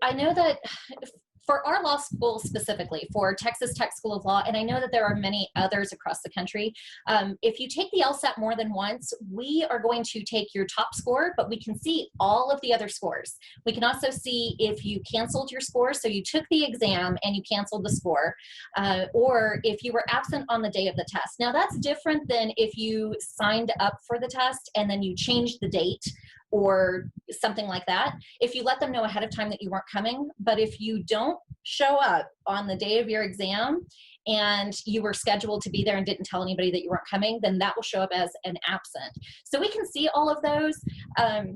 I know that for our law school specifically, for Texas Tech School of Law, and I know that there are many others across the country, if you take the LSAT more than once, we are going to take your top score, but we can see all of the other scores. We can also see if you canceled your score, so you took the exam and you canceled the score, or if you were absent on the day of the test. Now that's different than if you signed up for the test and then you changed the date or something like that. If you let them know ahead of time that you weren't coming, but if you don't show up on the day of your exam and you were scheduled to be there and didn't tell anybody that you weren't coming, then that will show up as an absent. So we can see all of those.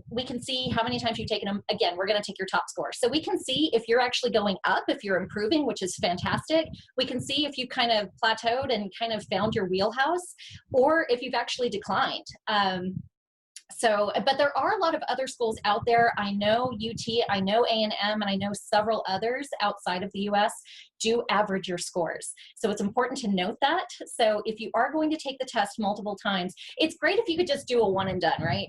We can see how many times you've taken them. Again, we're gonna take your top score. So we can see if you're actually going up, if you're improving, which is fantastic. We can see if you kind of plateaued and kind of found your wheelhouse, or if you've actually declined. But there are a lot of other schools out there. I know UT, I know A&M, and I know several others outside of the US do average your scores. So it's important to note that. So if you are going to take the test multiple times, it's great if you could just do a one and done, right?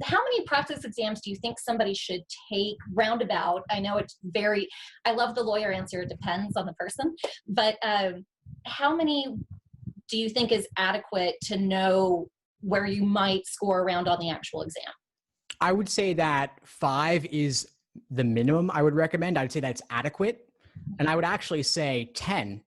How many practice exams do you think somebody should take roundabout? I know I love the lawyer answer, it depends on the person, but how many do you think is adequate to know where you might score around on the actual exam? I would say that 5 is the minimum I would recommend. I'd say that's adequate. And I would actually say 10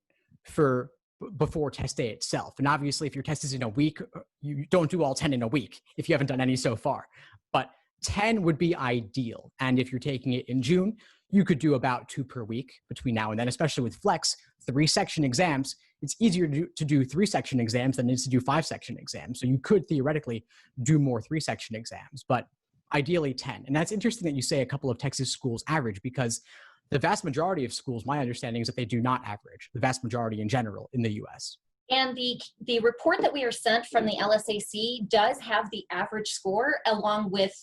for before test day itself. And obviously, if your test is in a week, you don't do all 10 in a week if you haven't done any so far. But 10 would be ideal. And if you're taking it in June, you could do about 2 per week between now and then, especially with Flex, 3-section exams. It's easier to do 3-section exams than it is to do 5-section exams. So you could theoretically do more 3-section exams, but ideally 10. And that's interesting that you say a couple of Texas schools average, because the vast majority of schools, my understanding is that they do not average, the vast majority in general in the US. And the report that we are sent from the LSAC does have the average score along with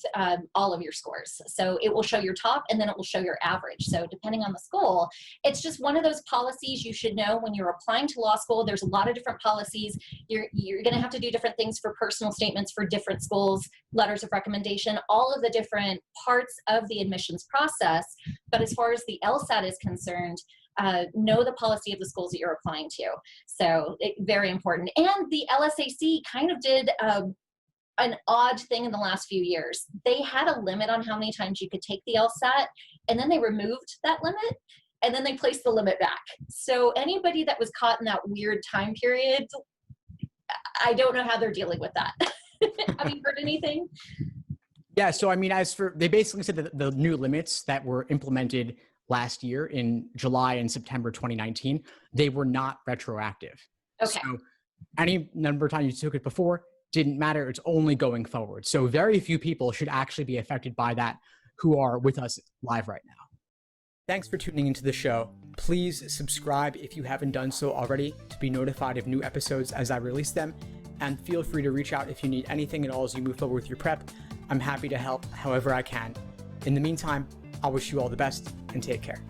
all of your scores. So it will show your top and then it will show your average. So depending on the school, it's just one of those policies you should know when you're applying to law school. There's a lot of different policies. You're going to have to do different things for personal statements for different schools, letters of recommendation, all of the different parts of the admissions process. But as far as the LSAT is concerned, know the policy of the schools that you're applying to. So very important. And the LSAC kind of did an odd thing in the last few years. They had a limit on how many times you could take the LSAT, and then they removed that limit, and then they placed the limit back. So anybody that was caught in that weird time period, I don't know how they're dealing with that. Have you heard anything? Yeah, so I mean, they basically said that the new limits that were implemented last year in July and September 2019, they were not retroactive. Okay. So any number of times you took it before didn't matter. It's only going forward. So very few people should actually be affected by that who are with us live right now. Thanks for tuning into the show. Please subscribe if you haven't done so already to be notified of new episodes as I release them. And feel free to reach out if you need anything at all as you move forward with your prep. I'm happy to help however I can. In the meantime, I wish you all the best and take care.